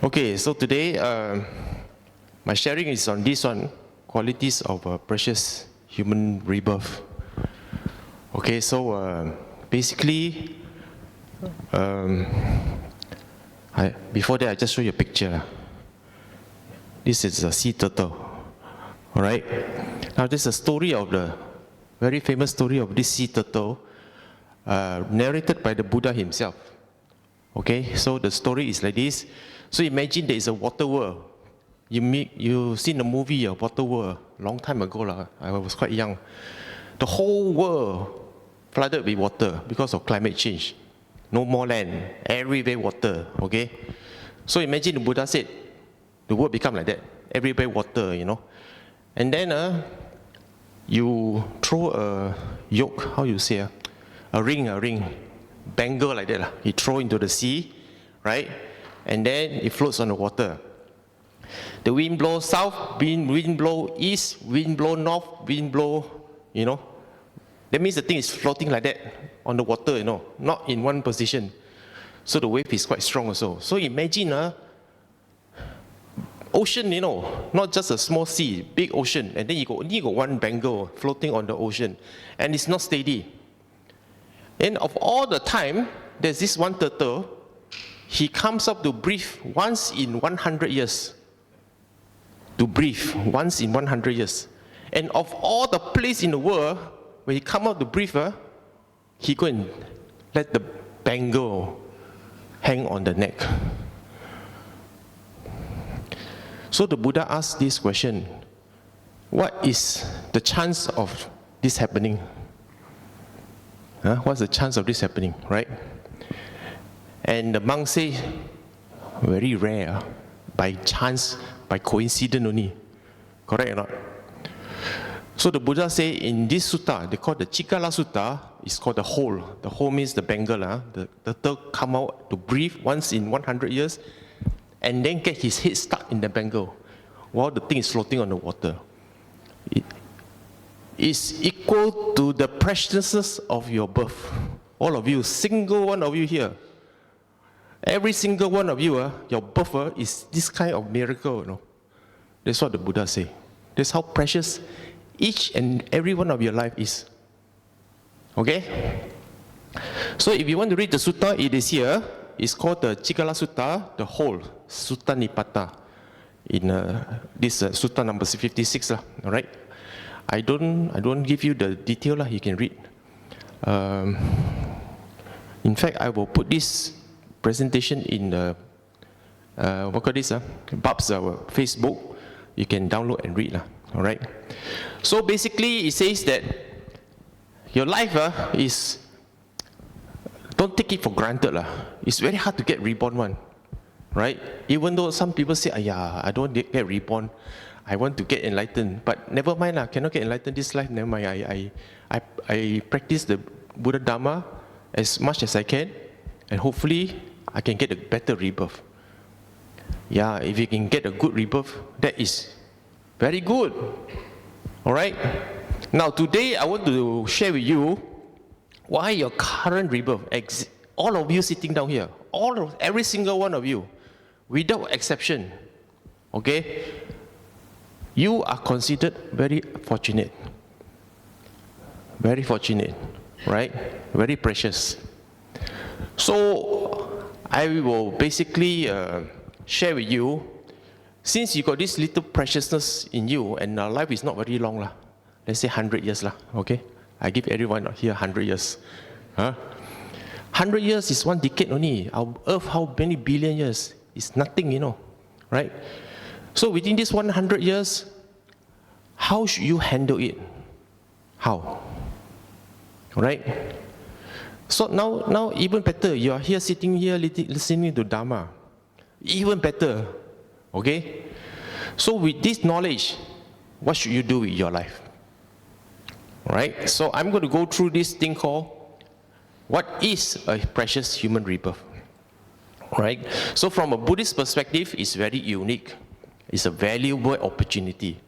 Okay, so today my sharing is on this one, qualities of a precious human rebirth. Okay, so basically, before that I just show you a picture. This is a sea turtle. All right. Now this is a story of the very famous story of this sea turtle, narrated by the Buddha himself. Okay, so the story is like this. So imagine there is a water world. You seen the movie Water World long time ago. I was quite young. The whole world flooded with water because of climate change. No more land, everywhere water. Okay, so imagine the Buddha said, the world become like that, everywhere water, And then you throw a yoke, how you say, a ring, bangle like that. You throw into the sea, right? And then it floats on the water. The wind blows south, wind blow east, wind blow north, wind blow, That means the thing is floating like that on the water, not in one position. So the wave is quite strong also. So imagine ocean, not just a small sea, big ocean, and then you only got one bangle floating on the ocean, and it's not steady. And of all the time, there's this one turtle, he comes up to breathe once in 100 years. To breathe once in 100 years. And of all the place in the world, when he come out to breathe, he go and let the bangle hang on the neck. So the Buddha asked this question, what is the chance of this happening? What's the chance of this happening, right? And the monk say, very rare, by chance, by coincidence only. Correct or not? So the Buddha say in this sutta, they call the Chikala Sutta, it's called the hole. The hole means the bangle. The turtle come out to breathe once in 100 years, and then get his head stuck in the bangle while the thing is floating on the water. It is equal to the preciousness of your birth. All of you, single one of you here. Every single one of you, your birth is this kind of miracle. That's what the Buddha say. That's how precious each and every one of your life is. Okay? So if you want to read the sutta, it is here. It's called the Chikala Sutta, the whole Sutta Nipata. In this Sutta number 56, all right? I don't give you the detail, you can read. In fact, I will put this presentation in the Bab's Facebook. You can download and read, all right? So basically, it says that your life is, don't take it for granted. It's very hard to get reborn one, right? Even though some people say, I don't want to get reborn, I want to get enlightened. But never mind, cannot get enlightened this life, never mind. I practice the Buddha Dhamma as much as I can, and hopefully I can get a better rebirth. Yeah, if you can get a good rebirth, that is very good. All right? Now today I want to share with you why your current rebirth, all of you sitting down here, every single one of you, without exception, okay, you are considered very fortunate. Very fortunate, right? Very precious. So I will basically share with you, since you got this little preciousness in you, and our life is not very long, let's say 100 years, okay? I give everyone here 100 years. 100 years is one decade only. Our Earth, how many billion years? It's nothing, right? So within this 100 years, how should you handle it? How? Right? So now even better, you are here sitting here listening to Dhamma. Even better. Okay? So with this knowledge, what should you do with your life? Right? So I'm going to go through this thing called, what is a precious human rebirth? Right? So from a Buddhist perspective, it's very unique. It's a valuable opportunity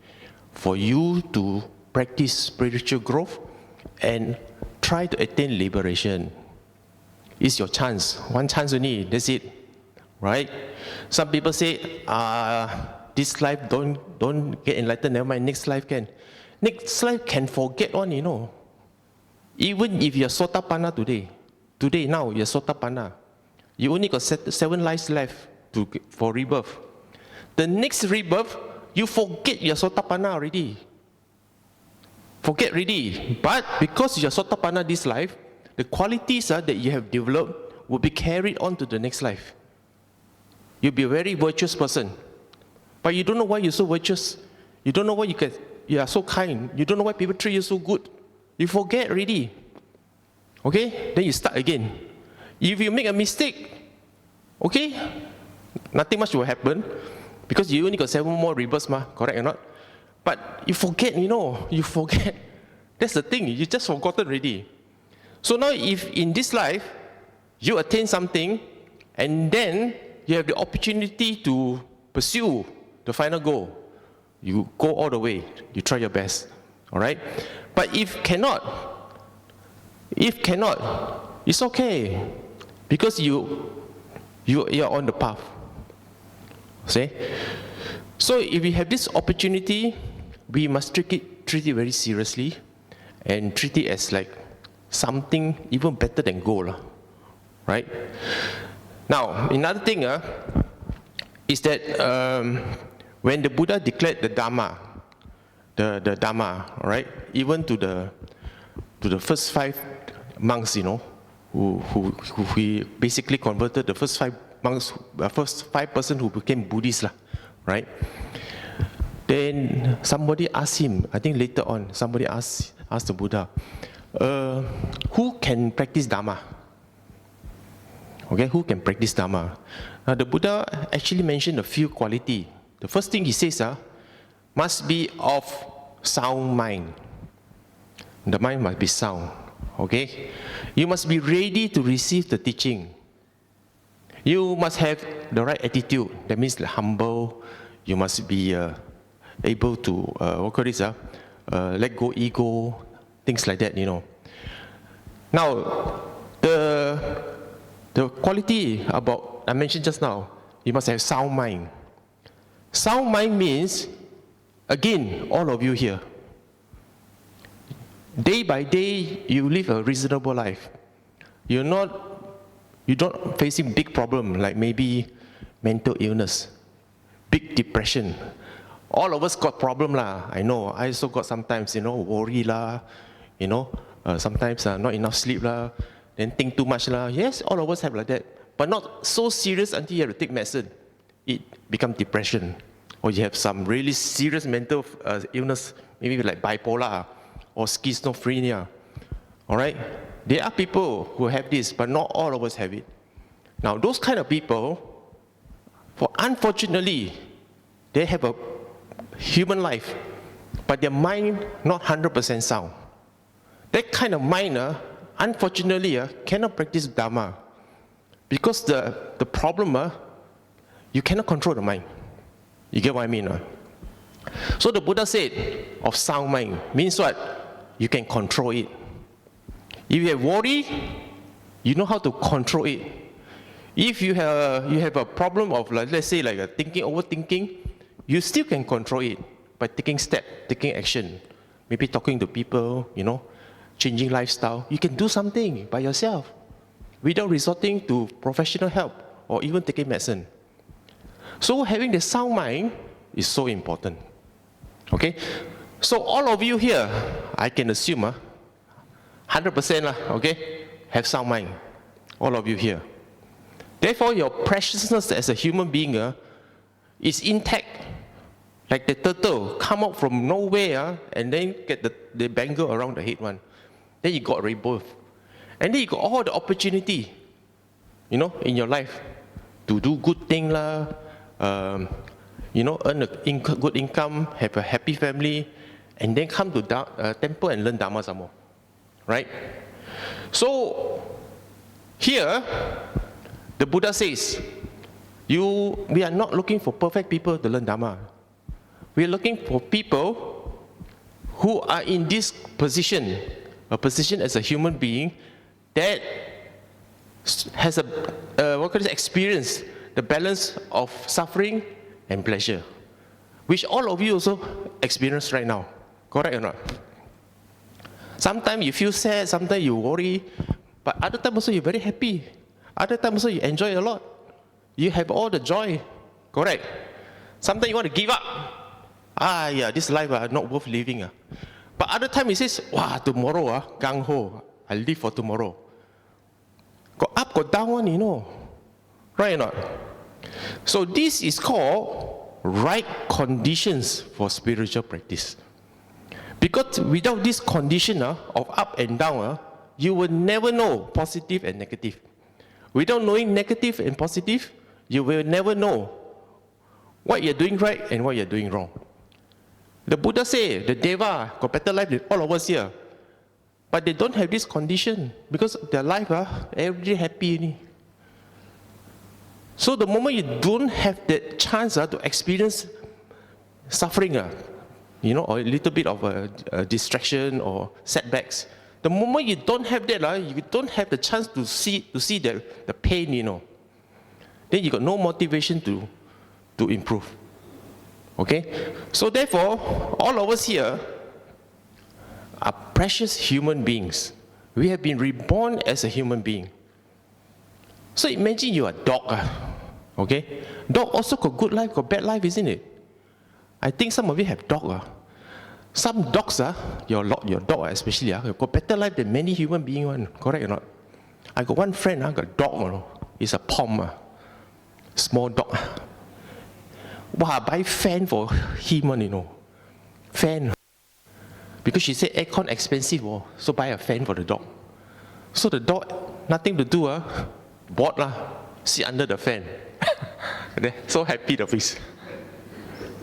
for you to practice spiritual growth and try to attain liberation. It's your chance. One chance only, that's it. right? Some people say, this life don't get enlightened, never mind, next life can. Next life can forget one, you know. Even if you're Sotapanna today, now you're Sotapanna, you only got 7 lives left for rebirth. The next rebirth, you forget you're Sotapanna already. Forget already. But because you're Sotapanna this life, the qualities that you have developed will be carried on to the next life. You'll be a very virtuous person. But you don't know why you're so virtuous. You don't know why you are so kind. You don't know why people treat you so good. You forget already. Okay? Then you start again. If you make a mistake, okay, nothing much will happen because you only got 7 more rebirths, correct or not? But you forget, you know, you forget. That's the thing, you just forgotten already. So now if in this life, you attain something, and then you have the opportunity to pursue the final goal, you go all the way, you try your best, all right? But if cannot, it's okay, because you're on the path. See? So if we have this opportunity, we must treat it very seriously and treat it as like something even better than gold, right? Now, another thing is that when the Buddha declared the Dhamma, the Dhamma, right? Even to the first 5 monks, you know, who he basically converted, the first 5 monks, first 5 persons who became Buddhists, right? Then somebody asked him, I think later on, somebody asked the Buddha, who can practice Dhamma? Okay, who can practice Dhamma? Now the Buddha actually mentioned a few qualities. The first thing he says, must be of sound mind. The mind must be sound, okay? You must be ready to receive the teaching. You must have the right attitude. That means humble. You must be able to, let go ego, things like that, you know. Now, the quality about, I mentioned just now, you must have sound mind. Sound mind means, again, all of you here, day by day, you live a reasonable life. You're not facing big problem like maybe mental illness, big depression. All of us got problem lah. I know. I also got sometimes, you know, worry lah. You know, sometimes not enough sleep lah. Then think too much lah. Yes, all of us have like that, but not so serious until you have to take medicine. It becomes depression, or you have some really serious mental illness, maybe like bipolar or schizophrenia. All right. There are people who have this, but not all of us have it. Now, those kind of people, unfortunately, they have a human life, but their mind not 100% sound. That kind of mind, unfortunately, cannot practice Dhamma. Because the problem, you cannot control the mind. You get what I mean? So the Buddha said, of sound mind, means what? You can control it. If you have worry, you know how to control it. If you have a problem of, like, let's say, like overthinking, you still can control it by taking action. Maybe talking to people, you know, changing lifestyle. You can do something by yourself without resorting to professional help or even taking medicine. So having the sound mind is so important. Okay? So all of you here, I can assume, 100%, okay, have sound mind. All of you here. Therefore, your preciousness as a human being is intact. Like the turtle, come out from nowhere and then get the bangle around the head one. Then you got rebirth. And then you got all the opportunity, you know, in your life to do good thing you know, earn a good income, have a happy family, and then come to temple and learn Dhamma some more. Right? So, here, the Buddha says, we are not looking for perfect people to learn Dhamma. We are looking for people who are in this position, a position as a human being that has experience, the balance of suffering and pleasure, which all of you also experience right now. Correct or not? Sometimes you feel sad, sometimes you worry, but other times also you're very happy. Other times also you enjoy a lot. You have all the joy. Correct? Sometimes you want to give up. Yeah, this life not worth living. But other times he says, wow, tomorrow, gung ho, I'll live for tomorrow. Got up, got down one, you know. Right or not? So this is called right conditions for spiritual practice. Because without this condition of up and down, you will never know positive and negative. Without knowing negative and positive, you will never know what you're doing right and what you're doing wrong. The Buddha said, the Deva got better life than all of us here. But they don't have this condition because their life, every day happy. So the moment you don't have that chance to experience suffering, you know, or a little bit of a distraction or setbacks, the moment you don't have that, you don't have the chance to see the pain, you know, then you got no motivation to improve. Okay? So therefore, all of us here are precious human beings. We have been reborn as a human being. So imagine you're a dog. Okay? Dog also got good life, got bad life, isn't it? I think some of you have dog. Some dogs, your dog especially, got better life than many human beings. Correct or not? I got one friend, got a dog. It's a pom, small dog. Wow, I buy fan for him, you know. Fan. Because she said aircon expensive, so buy a fan for the dog. So the dog, nothing to do, bored, sit under the fan. So happy the face.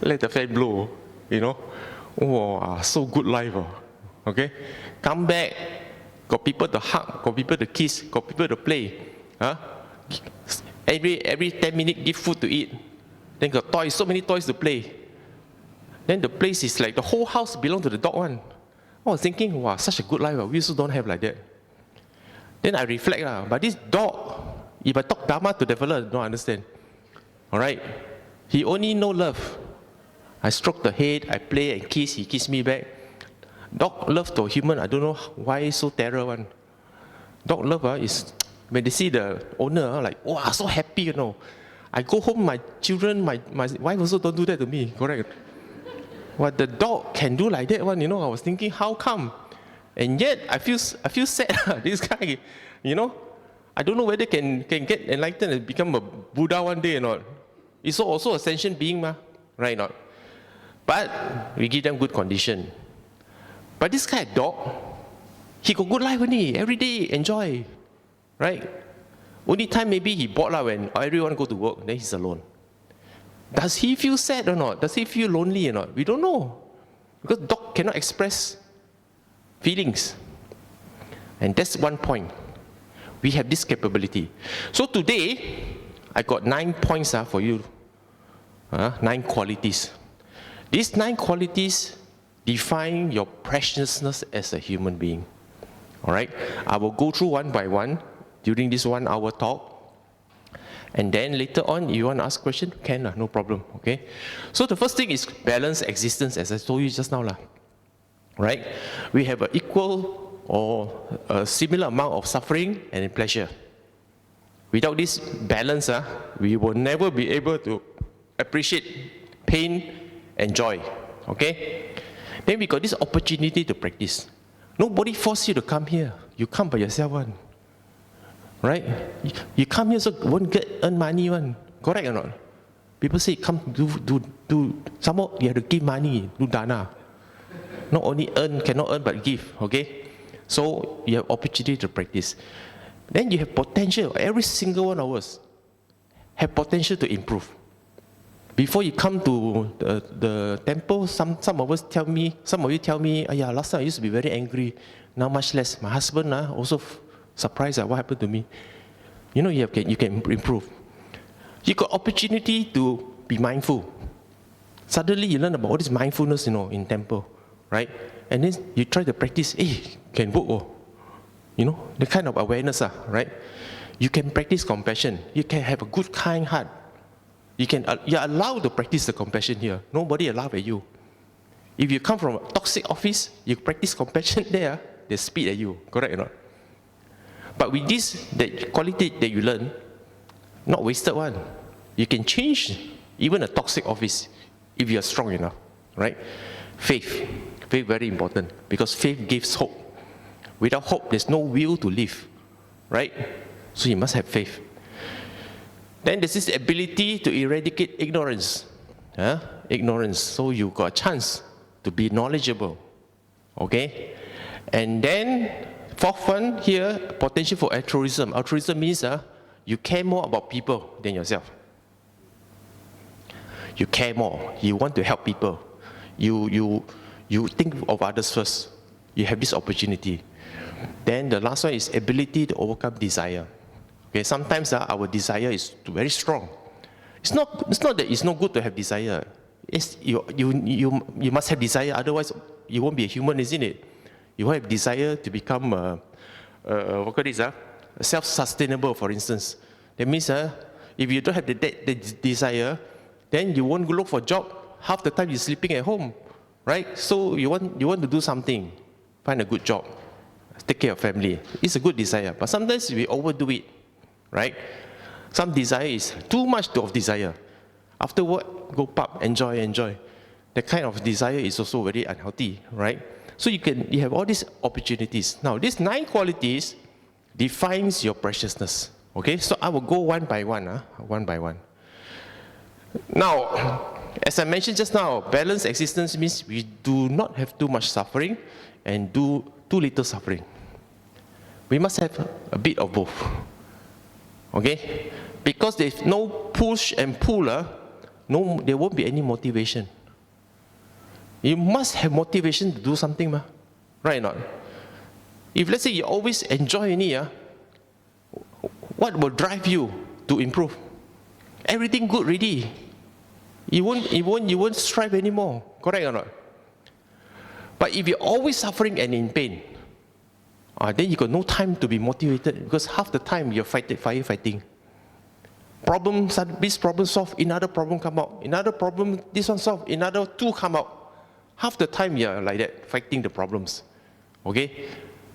Let the fan blow, you know. Oh, so good life. Okay? Come back, got people to hug, got people to kiss, got people to play. Every 10 minutes give food to eat. Then got toys, so many toys to play. Then the place is like the whole house belongs to the dog one. I was thinking, wow, such a good life, we also don't have like that. Then I reflect, but this dog, if I talk Dhamma to the fella, I don't understand. Alright? He only know love. I stroke the head, I play and kiss, he kiss me back. Dog love to human, I don't know why so terror one. Dog love is, when they see the owner, like, wow, so happy, you know. I go home, my children, my wife also don't do that to me, correct? What the dog can do like that one, you know, I was thinking, how come? And yet, I feel sad, this guy, you know. I don't know whether can get enlightened and become a Buddha one day or not. It's also a sentient being, right or not? But we give them good condition. But this guy, dog, he got good life only, every day, enjoy, right? Only time maybe he bored when everyone go to work, then he's alone. Does he feel sad or not? Does he feel lonely or not? We don't know. Because dog cannot express feelings. And that's one point. We have this capability. So today, I got 9 points for you. 9 qualities. These 9 qualities define your preciousness as a human being. Alright? I will go through one by one during this 1 hour talk. And then later on, you want to ask question? Can, no problem. Okay? So the first thing is balanced existence, as I told you just now. Right? We have an equal or a similar amount of suffering and pleasure. Without this balance, we will never be able to appreciate pain and joy. Okay? Then we got this opportunity to practice. Nobody forces you to come here. You come by yourself one. Right? You come here so won't earn money one. Correct or not? People say come do some more you have to give money, do dana. Not only cannot earn but give. Okay? So you have opportunity to practice. Then you have potential. Every single one of us have potential to improve. Before you come to the temple, some of you tell me, last time I used to be very angry, now much less. My husband also surprised at what happened to me. You know, you can improve. You got opportunity to be mindful. Suddenly you learn about all this mindfulness, in temple, right? And then you try to practice, can work, the kind of awareness, right? You can practice compassion. You can have a good, kind heart. You're allowed to practice the compassion here. Nobody allowed at you. If you come from a toxic office, you practice compassion there, they spit at you, correct or not? But with this, that quality that you learn, not wasted one. You can change even a toxic office if you are strong enough, right? Faith. Faith very important, because faith gives hope. Without hope, there's no will to live, right? So you must have faith. Then there's this ability to eradicate ignorance. Ignorance. So you got a chance to be knowledgeable. Okay? And then, fourth one here, potential for altruism. Altruism means you care more about people than yourself. You care more. You want to help people. You think of others first. You have this opportunity. Then the last one is ability to overcome desire. Okay, sometimes our desire is very strong. It's not that it's not good to have desire. It's, you must have desire, otherwise you won't be a human, isn't it? You have desire to become self-sustainable, for instance. That means if you don't have the desire, then you won't go look for a job. Half the time you're sleeping at home, right? So you want to do something, find a good job, take care of family. It's a good desire, but sometimes we overdo it. Right? Some desire is too much of desire. After work, go pub, enjoy. That kind of desire is also very unhealthy, right? So you have all these opportunities. Now, these 9 qualities defines your preciousness. Okay? So I will go one by one. Now, as I mentioned just now, balanced existence means we do not have too much suffering and do too little suffering. We must have a bit of both. Okay? Because there's no push and pull, there won't be any motivation. You must have motivation to do something, right or not? If let's say you always enjoy any, what will drive you to improve? Everything good already. You won't strive anymore, correct or not? But if you're always suffering and in pain, then you got no time to be motivated, because half the time you're firefighting. This problem solved, another problem come out. Another problem, this one solved, another 2 come out. Half the time you're like that, fighting the problems. Okay?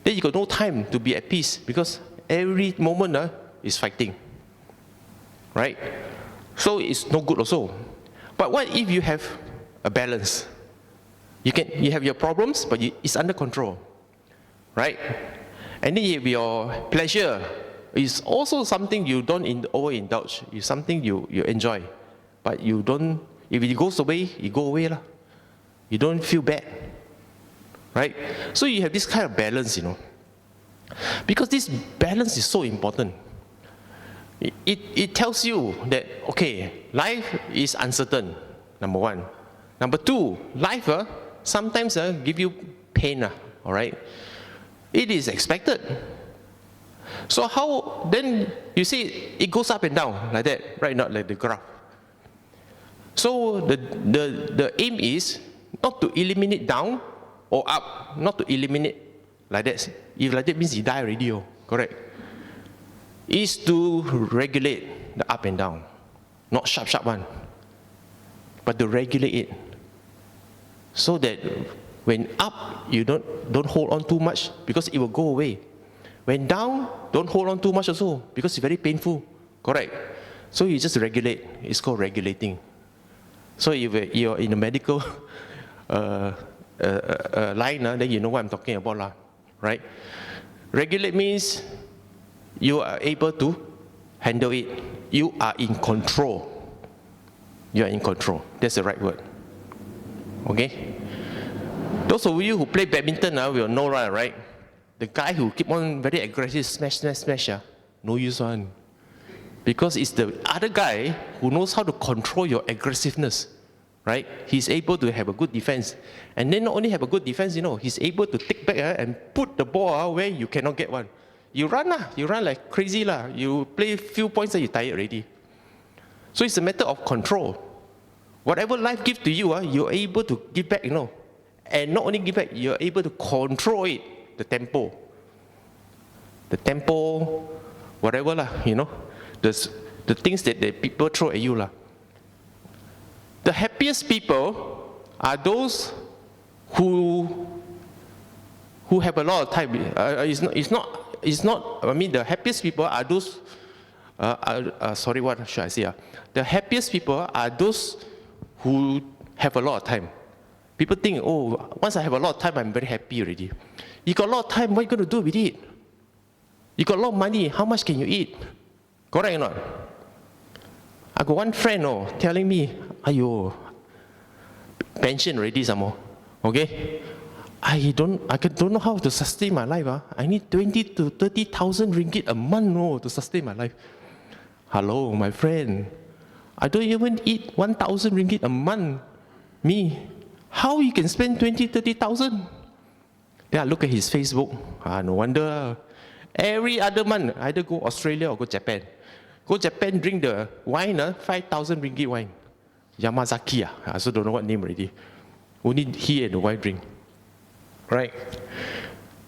Then you got no time to be at peace, because every moment is fighting. Right? So it's no good also. But what if you have a balance? You have your problems, but it's under control. Right? And then if your pleasure is also something you don't overindulge, it's something you enjoy, but you don't, if it goes away, it go away. You don't feel bad. Right? So you have this kind of balance, Because this balance is so important. It tells you that, okay, life is uncertain, number 1. Number 2, life sometimes give you pain, all right? It is expected. So how, then you see it goes up and down like that, right? Not like the graph. So the aim is not to eliminate down or up, not to eliminate like that. If like that means you die already, correct? Is to regulate the up and down, not sharp one, but to regulate it, so that when up you don't hold on too much, because it will go away. When down, don't hold on too much also, because it's very painful, correct? So you just regulate. It's called regulating. So if you're in a medical line, then you know what I'm talking about, right? Regulate means you are able to handle it. You are in control. You are in control. That's the right word. Okay? Those of you who play badminton will know, right? The guy who keep on very aggressive, smash, no use one. Because it's the other guy who knows how to control your aggressiveness, right? He's able to have a good defense. And then not only have a good defense, he's able to take back and put the ball where you cannot get one. You run like crazy. You play few points and you're tired already. So it's a matter of control. Whatever life gives to you, you're able to give back, And not only give back, you're able to control it, the tempo. The tempo, whatever, the things that the people throw at you. The happiest people are those who have a lot of time. It's not. I mean, the happiest people are those. Sorry, what should I say? The happiest people are those who have a lot of time. People think, oh, once I have a lot of time, I'm very happy already. You got a lot of time, what are you going to do with it? You got a lot of money, how much can you eat? Correct or not? I got one friend telling me, ayo, pension already some more. Okay? I don't know how to sustain my life. I need 20 to 30,000 ringgit a month to sustain my life. Hello, my friend. I don't even eat 1,000 ringgit a month. Me, how you can spend 20, 30,000? Then I look at his Facebook. No wonder. Every other month, either go Australia or go Japan. Go Japan, drink the wine, 5,000 ringgit wine. Yamazaki, I also don't know what name already. Only he and the wife drink. Right?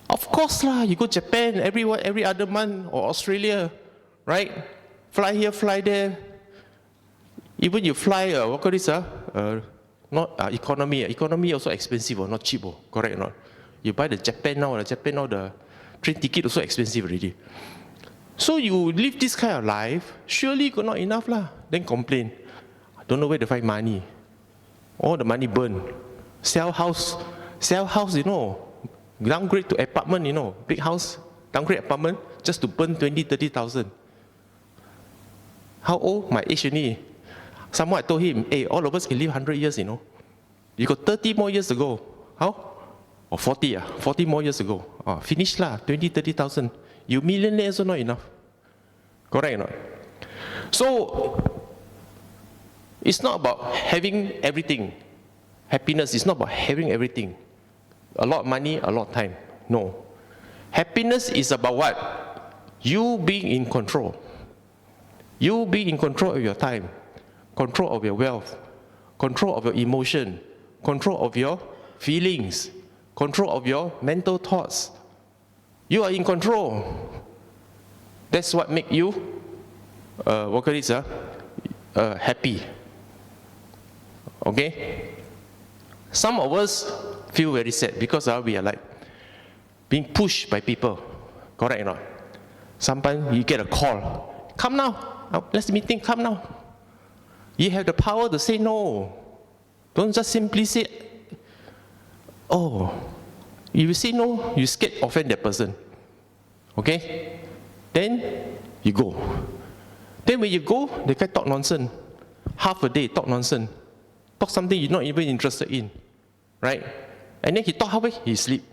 Of course lah, you go Japan every other month or Australia, right? Fly here, fly there. Even you fly, what call this? Not economy. Economy also expensive or not cheap, correct or not? You buy the Japan now, the train ticket also expensive already. So you live this kind of life, surely got not enough lah. Then complain. I don't know where to find money. All the money burn. Sell house, downgrade to apartment, big house, downgrade apartment, just to burn 20, 30,000. How old? My age only. Someone I told him, hey, all of us can live 100 years, You got 30 more years to go. How? Or 40, 40 more years ago. Finish lah, 20, 30,000. You millionaire also not enough. Correct or not? So, it's not about having everything. Happiness is not about having everything. A lot of money, a lot of time. No. Happiness is about what? You being in control. You being in control of your time, control of your wealth, control of your emotion, control of your feelings, control of your mental thoughts. You are in control. That's what makes you, happy. Okay? Some of us feel very sad because we are like being pushed by people. Correct or not? Sometimes you get a call. Come now, let's meeting, come now. You have the power to say no. Don't just simply say, oh, if you say no, you scared offend that person. Okay? Then you go. Then when you go, they can talk nonsense. Half a day, talk nonsense. Talk something you're not even interested in. Right? And then he talk halfway, he sleep.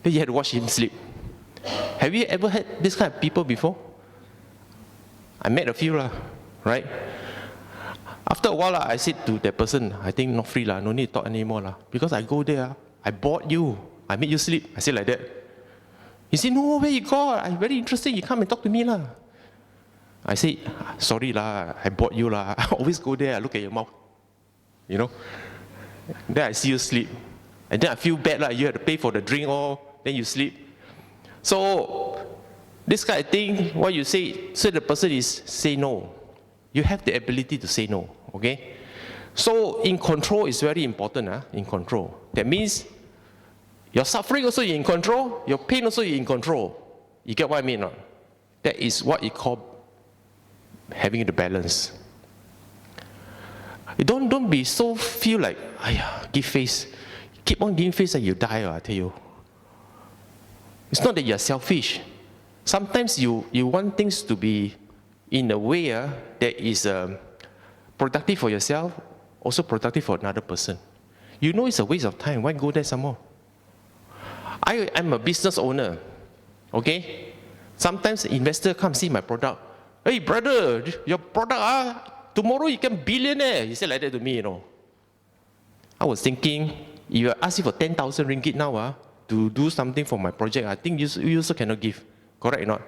Then you had to watch him sleep. Have you ever had this kind of people before? I met a few, right? After a while, I said to that person, I think not free, no need to talk anymore. Because I go there, I bought you, I made you sleep. I said like that. He said, no, where you go? I'm very interested, you come and talk to me. I said, sorry, I bought you. I always go there, I look at your mouth. Then I see you sleep. And then I feel bad, you have to pay for the drink, then you sleep. So, this kind of thing, what you say, so the person is say no. You have the ability to say no, okay? So, in control is very important, in control. That means, your suffering also you're in control, your pain also you're in control. You get what I mean? That is what you call having the balance. Don't be so feel like, give face. Keep on giving face and you die, I tell you. It's not that you're selfish. Sometimes you want things to be in a way that is productive for yourself, also productive for another person. You know it's a waste of time. Why go there some more? I'm a business owner, okay? Sometimes investor come see my product. Hey brother, your product, tomorrow you can billionaire. He said like that to me, I was thinking, if you ask you for 10,000 ringgit now to do something for my project, I think you also cannot give. Correct or not?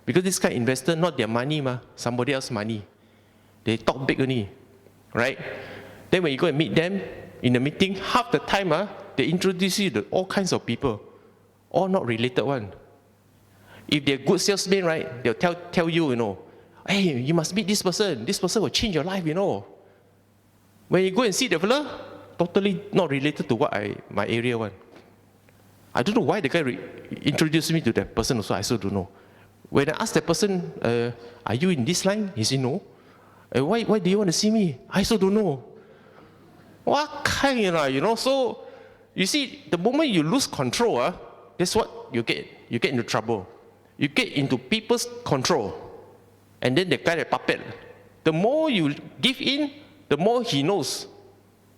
Because this kind of investor, not their money, somebody else's money. They talk big only, right? Then when you go and meet them in the meeting, half the time they introduce you to all kinds of people, all not related one. If they're good salesmen, right, they'll tell you, hey, you must meet this person. This person will change your life, When you go and see the fella, totally not related to what my area want. I don't know why the guy introduced me to that person also, I still don't know. When I asked that person, are you in this line? He said, no. Why do you want to see me? I still don't know. What kind, you know? So, you see, the moment you lose control, that's what you get into trouble. You get into people's control. And then they kind of puppet. The more you give in, the more he knows.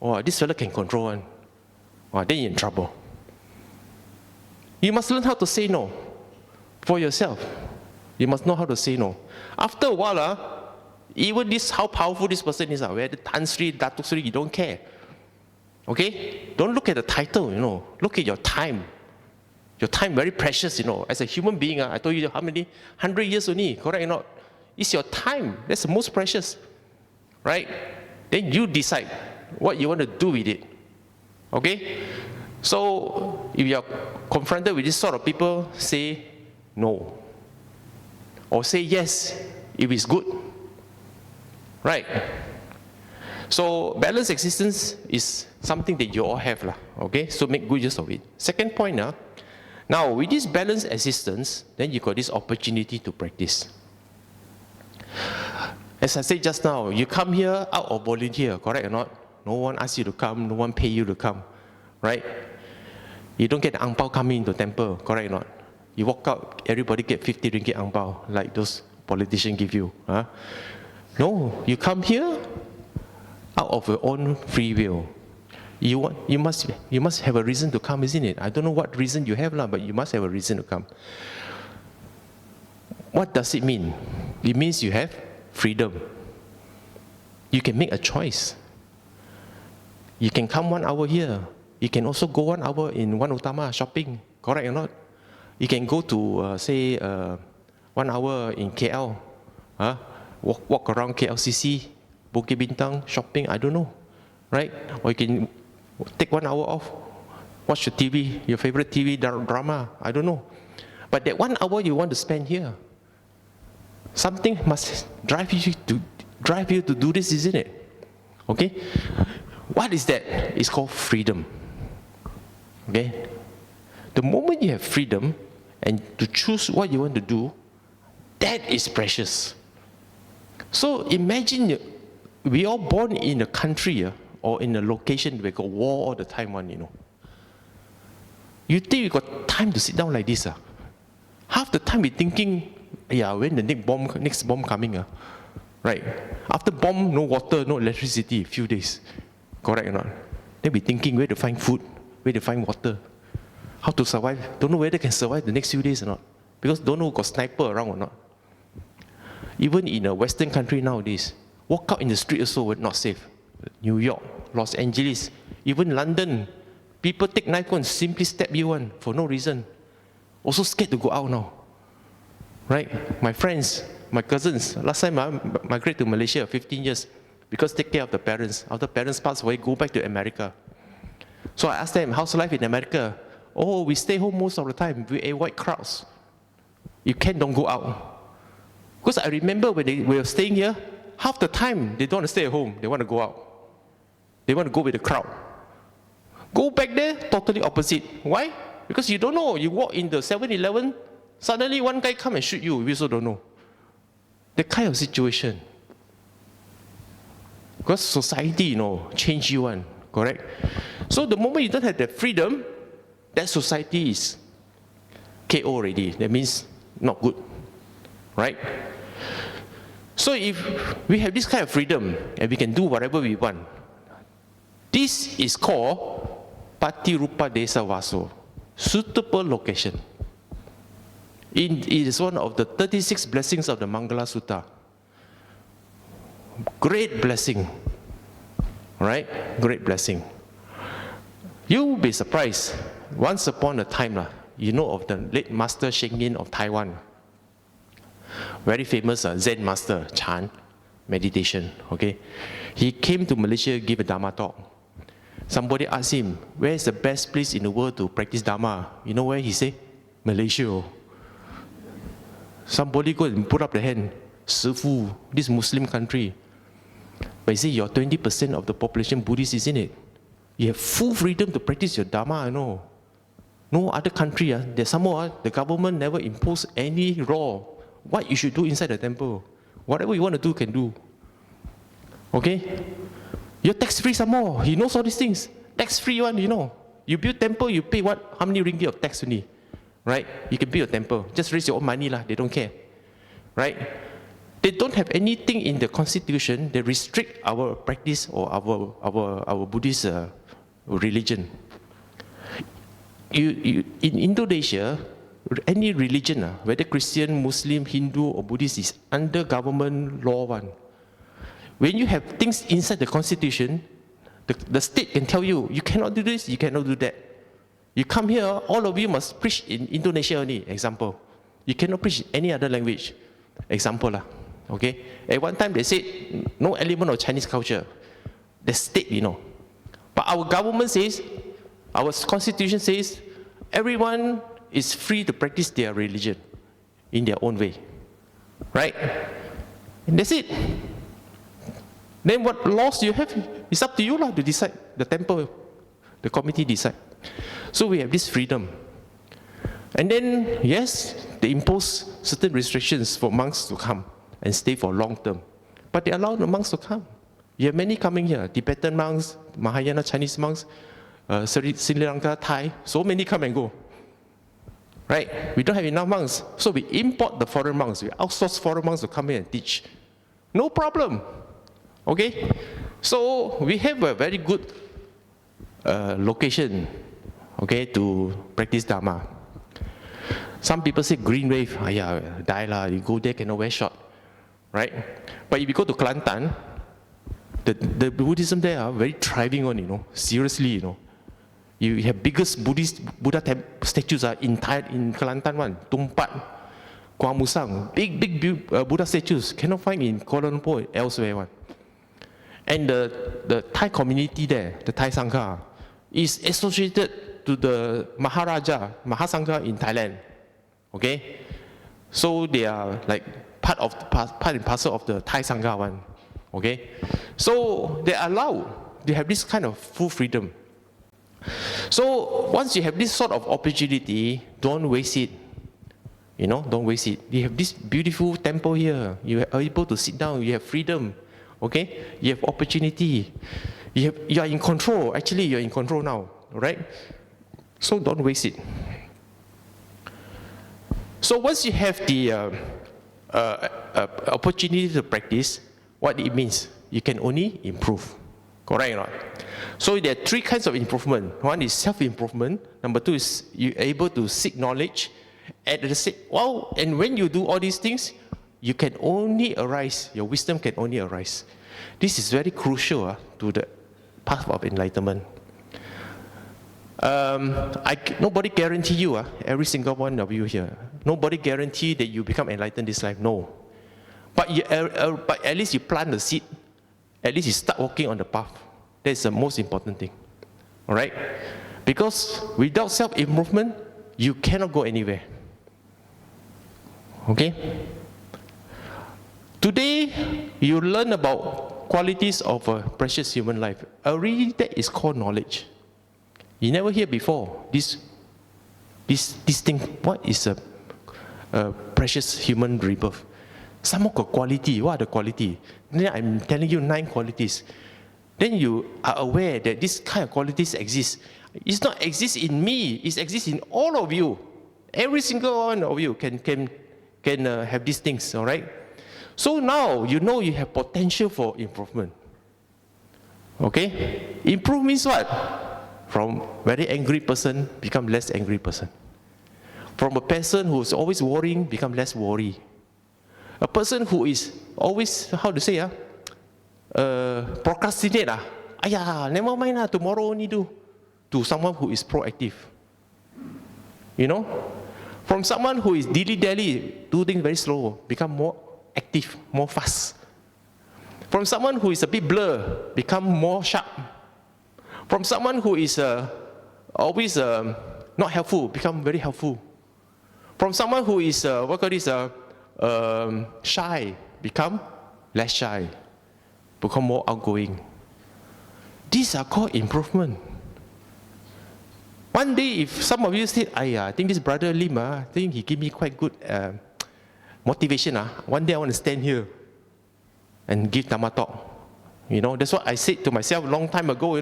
Oh, this fella can control one. Oh, then you're in trouble. You must learn how to say no for yourself. You must know how to say no. After a while, even this, how powerful this person is, whether Tan Sri, Datuk Sri, you don't care. Okay? Don't look at the title, you know. Look at your time. Your time very precious, you know. As a human being, I told you how many? 100 years only, correct or not? It's your time. That's the most precious. Right? Then you decide what you want to do with it. Okay? So, if you're confronted with this sort of people, say no. Or say yes, if it's good. Right? So, balanced existence is something that you all have. Okay? So, make good use of it. Second point, now, with this balanced existence, then you got this opportunity to practice. As I said just now, you come here out of volunteer, correct or not? No one asks you to come, no one pay you to come, right? You don't get ang pao coming into temple, correct or not? You walk out, everybody get 50 ringgit ang pao, like those politicians give you. No, you come here out of your own free will. You must have a reason to come, isn't it? I don't know what reason you have, but you must have a reason to come. What does it mean? It means you have freedom. You can make a choice. You can come 1 hour here. You can also go 1 hour in one Uttama shopping, correct or not? You can go to, say, 1 hour in KL, walk around KLCC, Bukit Bintang, shopping, I don't know, right? Or you can take 1 hour off, watch your TV, your favorite TV drama, I don't know. But that 1 hour you want to spend here, something must drive you to do this, isn't it? Okay? What is that? It's called freedom. Okay? The moment you have freedom and to choose what you want to do, that is precious. So imagine we all born in a country or in a location where got war all the time, you know. You think you got time to sit down like this? Half the time we thinking, yeah, when the next bomb coming? Right? After bomb, no water, no electricity, few days. Correct or not? Then we thinking where to find food, where to find water, how to survive. Don't know whether can survive the next few days or not. Because don't know got sniper around or not. Even in a Western country nowadays, walk out in the street also not safe. New York, Los Angeles, even London, people take knife and simply stab you one for no reason. Also scared to go out now. Right? My friends, my cousins, last time I migrated to Malaysia, 15 years, because take care of the parents. After parents pass away, go back to America. So I asked them, how's life in America? Oh, we stay home most of the time. We avoid crowds. You don't go out. Because I remember when we were staying here, half the time they don't want to stay at home. They want to go out. They want to go with the crowd. Go back there, totally opposite. Why? Because you don't know. You walk in the 7-Eleven, suddenly one guy come and shoot you. We also don't know. That kind of situation. Because society, you know, change you one, correct? So the moment you don't have that freedom, that society is KO already. That means not good, right? So if we have this kind of freedom and we can do whatever we want, this is called Patirupa Desa Vaso, suitable location. It is one of the 36 blessings of the Mangala Sutta. Great blessing, right? Great blessing. You will be surprised. Once upon a time, you know of the late Master Sheng Yin of Taiwan. Very famous Zen master, Chan, meditation, okay? He came to Malaysia, give a Dhamma talk. Somebody asked him, where is the best place in the world to practice Dhamma? You know where he said? Malaysia. Somebody go and put up the hand. Sifu, this Muslim country. But you see, you're 20% of the population Buddhist, isn't it? You have full freedom to practice your Dharma, No other country, there's some more, the government never imposed any law what you should do inside the temple. Whatever you want to do, can do. Okay? You're tax-free some more. He knows all these things. Tax-free one, You build temple, you pay what? How many ringgit of tax only? Right? You can build a temple. Just raise your own money, they don't care. Right? They don't have anything in the constitution that restrict our practice or our Buddhist religion. In Indonesia, any religion, whether Christian, Muslim, Hindu or Buddhist, is under government law one. When you have things inside the constitution, the state can tell you, you cannot do this, you cannot do that. You come here, all of you must preach in Indonesia only, example. You cannot preach any other language, example. Okay? At one time they said, no element of Chinese culture. The state, But our government says, our constitution says, everyone is free to practice their religion in their own way. Right? And that's it. Then what laws you have, it's up to you to decide. The temple, the committee decide. So we have this freedom. And then, yes, they impose certain restrictions for monks to come and stay for long term. But they allow the monks to come. You have many coming here, Tibetan monks, Mahayana Chinese monks, Sri Lanka, Thai, so many come and go. Right? We don't have enough monks, so we import the foreign monks. We outsource foreign monks to come here and teach. No problem. Okay? So we have a very good location, okay, to practice Dharma. Some people say green wave, die lah, you go there cannot wear short. Right? But if you go to Kelantan, the Buddhism there are very thriving on, seriously, You have biggest Buddha statues in Kelantan one, Tumpat, Kuala Musang, big Buddha statues, cannot find in Kuala Lumpur, elsewhere one. And the Thai community there, the Thai Sangha, is associated to the Mahasangha in Thailand. Okay? So they are like part and parcel of the Thai Sangha one. Okay? So they have this kind of full freedom. So once you have this sort of opportunity, don't waste it. Don't waste it. You have this beautiful temple here. You are able to sit down. You have freedom. Okay? You have opportunity. You are in control. Actually, you are in control now. Right? So don't waste it. So once you have the opportunity to practice, what it means? You can only improve. Correct or not? So there are three kinds of improvement. One is self-improvement. Number two is you're able to seek knowledge. And when you do all these things, you can only arise. Your wisdom can only arise. This is very crucial to the path of enlightenment. Nobody guarantee you, every single one of you here. Nobody guarantee that you become enlightened this life. No. But at least you plant the seed. At least you start walking on the path. That's the most important thing. All right? Because without self-improvement, you cannot go anywhere. Okay? Today, you learn about qualities of a precious human life. Already that is called knowledge. You never hear before this thing. What is a precious human rebirth? Some of the quality. What are the quality? Then I'm telling you 9 qualities. Then you are aware that this kind of qualities exist. It's not exist in me. It exists in all of you. Every single one of you can have these things. All right. So now you know you have potential for improvement. Okay. Improve means what? From very angry person become less angry person. From a person who is always worrying become less worry. A person who is always, procrastinate, never mind, tomorrow only do. To someone who is proactive. From someone who is dilly-dally, do things very slow, become more active, more fast. From someone who is a bit blur, become more sharp. From someone who is always not helpful, become very helpful. From someone who is, shy, become less shy. become more outgoing. These are called improvement. One day, if some of you say, I think this brother Lim, I think he gave me quite good motivation. One day I want to stand here and give Dhamma talk. That's what I said to myself a long time ago,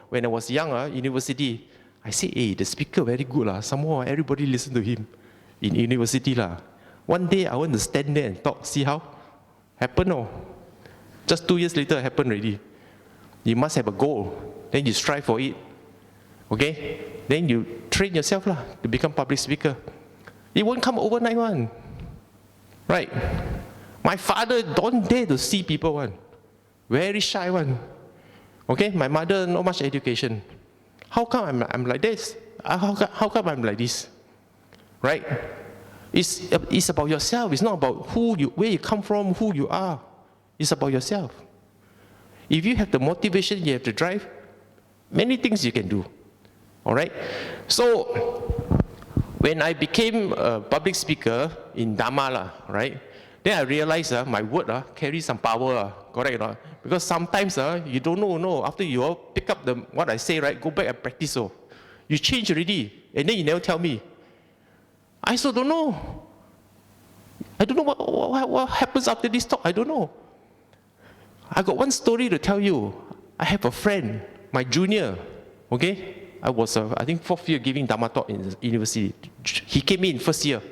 when I was young, university. I said, hey, the speaker very good. Somehow everybody listen to him in university. One day I want to stand there and talk, see how? Happen, no? Just 2 years later, it happened already. You must have a goal. Then you strive for it. Okay? Then you train yourself to become public speaker. It won't come overnight one. Right? My father don't dare to see people one. Very shy one. Okay? My mother not much education. How come I'm like this? How come I'm like this? Right? It's about yourself. It's not about where you come from, who you are. It's about yourself. If you have the motivation, you have the drive, many things you can do. All right? So, when I became a public speaker in Dhamma, right? Then I realized my word carries some power. Correct or not? Because sometimes you don't know. After you all pick up what I say, right? Go back and practice. You change already. And then you never tell me. I also don't know. I don't know what happens after this talk. I don't know. I got one story to tell you. I have a friend, my junior. Okay? I was, I think, 4th year giving Dhamma talk in the university. He came in 1st year.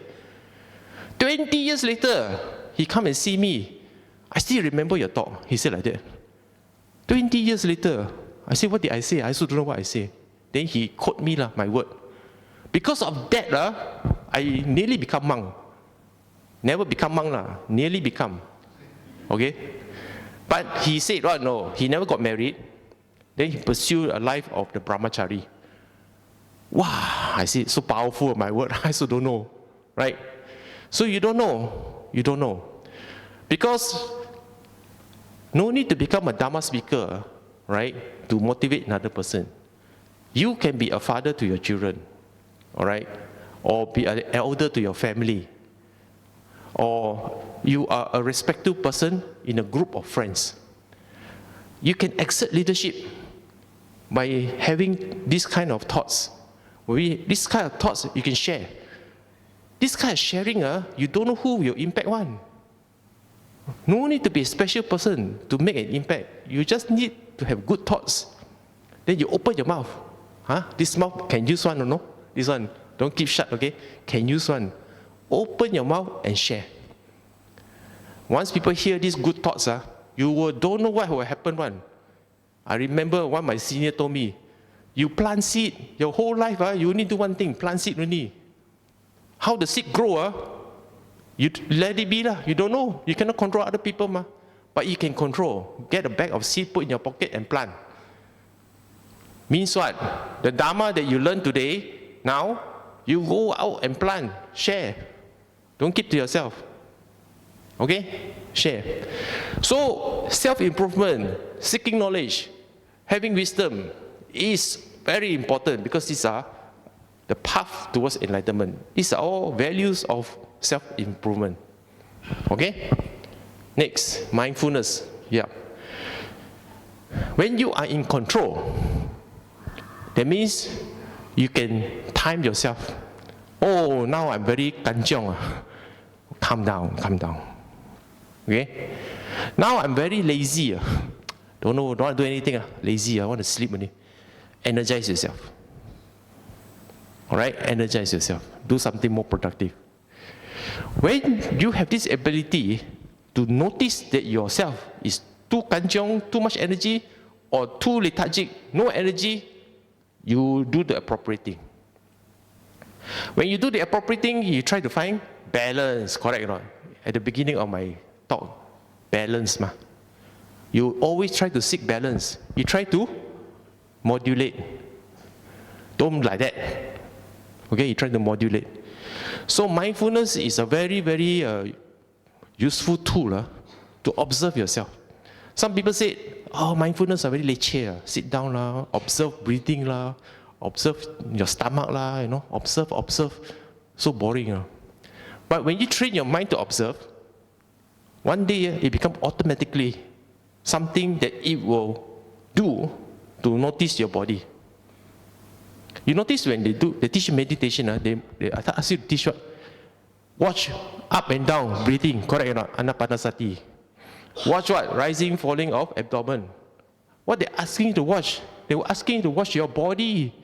20 years later, he come and see me. I still remember your talk. He said like that. 20 years later, I said, what did I say? I also don't know what I say. Then he quote me, my word. Because of that, I nearly become monk. Never become monk, nearly become. Okay? But he said, no, he never got married. Then he pursued a life of the brahmachari. Wow, I said, so powerful, my word. I also don't know, right? So you don't know. Because no need to become a Dhamma speaker, right, to motivate another person. You can be a father to your children, all right, or be an elder to your family, or you are a respectful person in a group of friends. You can exert leadership by having this kind of thoughts. This kind of thoughts you can share. This kind of sharing, you don't know who will impact one. No need to be a special person to make an impact. You just need to have good thoughts. Then you open your mouth. This mouth can use one or no? This one, don't keep shut, okay? Can use one. Open your mouth and share. Once people hear these good thoughts, you don't know what will happen one. I remember one my senior told me, you plant seed, your whole life, you only do one thing, plant seed only. How the seed grow, you let it be. You don't know. You cannot control other people. But you can control. Get a bag of seed, put in your pocket and plant. Means what? The Dhamma that you learn today, now, you go out and plant, share. Don't keep to yourself. Okay? Share. So, self-improvement, seeking knowledge, having wisdom is very important because these are the path towards enlightenment. These are all values of self-improvement. Okay? Next, mindfulness. Yeah. When you are in control, that means you can time yourself. Oh, now I'm very kanchiong. Calm down. Okay? Now I'm very lazy. Don't want to do anything. Lazy, I want to sleep only. Energize yourself. Alright? Energize yourself. Do something more productive. When you have this ability to notice that yourself is too kanchiong, too much energy, or too lethargic, no energy, you do the appropriate thing. When you do the appropriate thing, you try to find balance, correct or not? At the beginning of my talk, balance. You always try to seek balance. You try to modulate. Don't like that. Okay, you try to modulate. So mindfulness is a very, very useful tool to observe yourself. Some people say, oh, mindfulness are very leceh. Sit down, observe breathing, observe your stomach, observe. So boring. But when you train your mind to observe, one day it becomes automatically something that it will do to notice your body. You notice when they teach you meditation, they ask you to teach what? Watch up and down, breathing, correct or not? Anapanasati. Watch what? Rising, falling of abdomen. What they're asking you to watch? They were asking you to watch your body.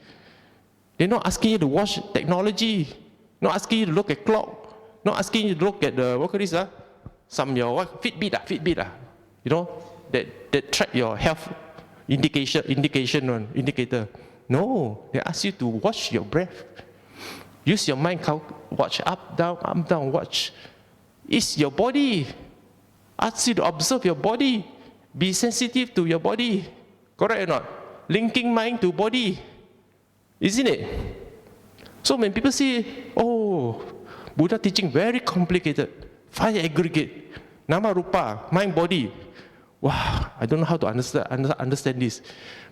They're not asking you to watch technology. Not asking you to look at clock. Not asking you to look at the, what is that? Some your what? Fitbit. You know, that track your health indicator. No, they ask you to watch your breath. Use your mind, watch up, down, watch. It's your body. Ask you to observe your body. Be sensitive to your body. Correct or not? Linking mind to body. Isn't it? So when people say, oh, Buddha teaching very complicated, 5 aggregate, Nama Rupa, mind, body. Wow, I don't know how to understand this.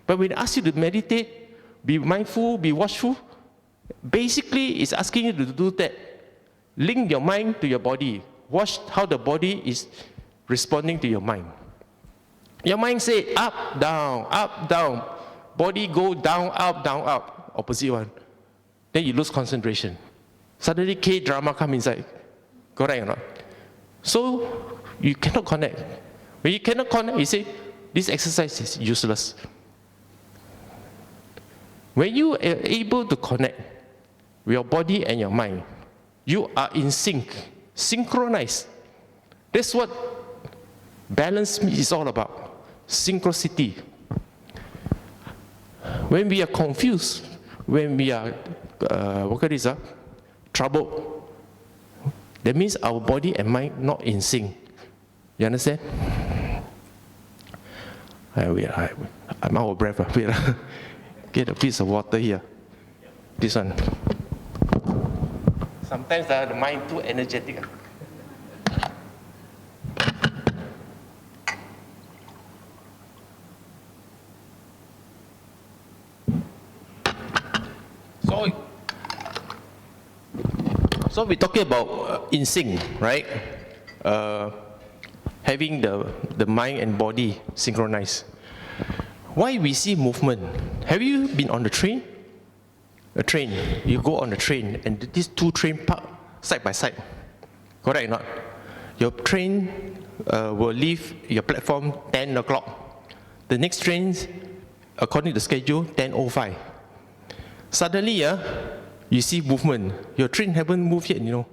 But when they ask you to meditate, be mindful, be watchful, basically it's asking you to do that. Link your mind to your body. Watch how the body is responding to your mind. Your mind say up, down. Body go down, up. Opposite one. Then you lose concentration. Suddenly K-drama come inside. Correct or not? So you cannot connect. When you cannot connect, you say, this exercise is useless. When you are able to connect with your body and your mind, you are in sync, synchronized. That's what balance is all about, synchronicity. When we are confused, when we are, troubled, that means our body and mind not in sync. You understand? I'm out of breath. Wait. Get a piece of water here. This one. Sometimes the mind too energetic. So we're talking about in sync, right? Having the mind and body synchronized. Why we see movement? Have you been on the train? A train, you go on the train and these two trains park side by side. Correct or not? Your train will leave your platform 10 o'clock. The next train, according to the schedule, 10:05. Suddenly, you see movement. Your train haven't moved yet, you know.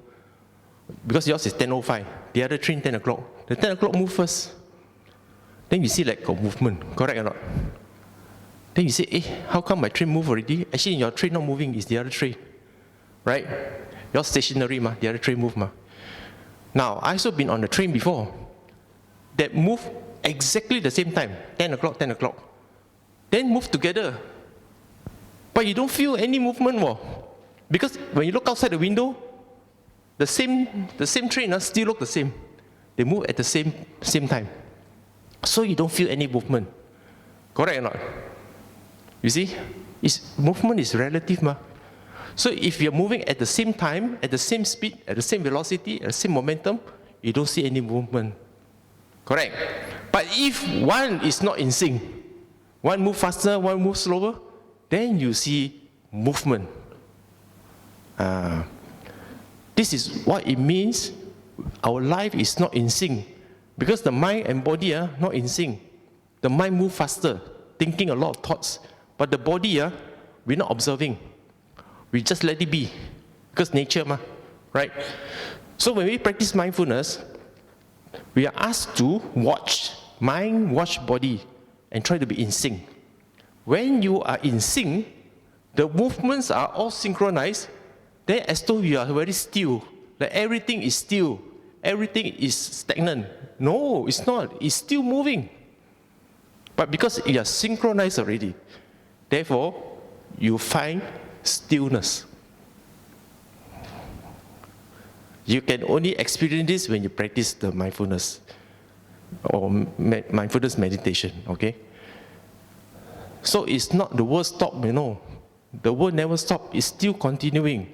Because yours is 10:05. The other train 10 o'clock. The 10 o'clock move first. Then you see like a movement. Correct or not? Then you say, how come my train move already? Actually, your train not moving, it's the other train. Right? You're stationary, the other train move. Now, I also been on the train before that move exactly the same time, 10 o'clock. Then move together. But you don't feel any movement more. Because when you look outside the window, the same train still look the same. They move at the same time. So you don't feel any movement. Correct or not? You see, movement is relative. So if you're moving at the same time, at the same speed, at the same velocity, at the same momentum, you don't see any movement. Correct? But if one is not in sync, one move faster, one move slower, then you see movement. This is what it means our life is not in sync. Because the mind and body are not in sync. The mind moves faster, thinking a lot of thoughts. But the body, we're not observing. We just let it be. Because nature, right? So when we practice mindfulness, we are asked to watch mind, watch body, and try to be in sync. When you are in sync, the movements are all synchronized, then as though you are very still. Like everything is still. Everything is stagnant. No, it's not. It's still moving. But because you are synchronized already, therefore, you find stillness. You can only experience this when you practice the mindfulness or mindfulness meditation, okay? So it's not the world stop, The world never stops. It's still continuing.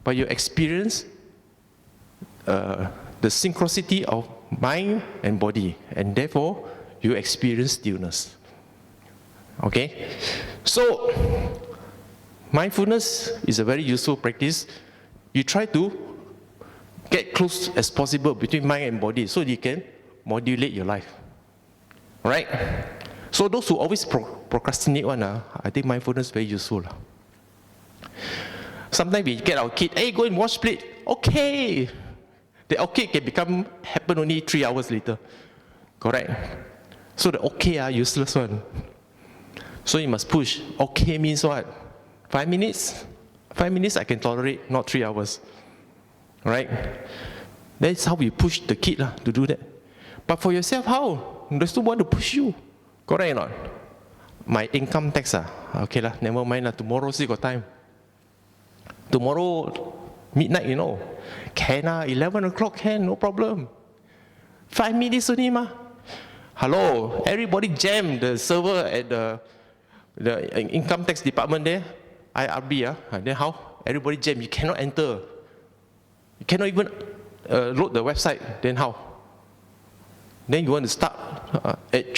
But you experience the synchronicity of mind and body, and therefore you experience stillness. Okay? So, mindfulness is a very useful practice. You try to get close as possible between mind and body so you can modulate your life. Right? So those who always procrastinate I think mindfulness is very useful. Sometimes we get our kid, hey, go and wash plate. Okay. The okay can happen only 3 hours later. Correct? So the okay useless one. So you must push. Okay means what? 5 minutes? 5 minutes I can tolerate, not 3 hours. Right? That's how we push the kid to do that. But for yourself, how? There's no one to push you. Correct or not? My income tax, okay lah, never mind lah, tomorrow still got time. Tomorrow, midnight, can 11 o'clock can, no problem. 5 minutes only Hello, everybody jam the server at the income tax department there, IRB, then how? Everybody jam, you cannot enter. You cannot even load the website, then how? Then you want to start at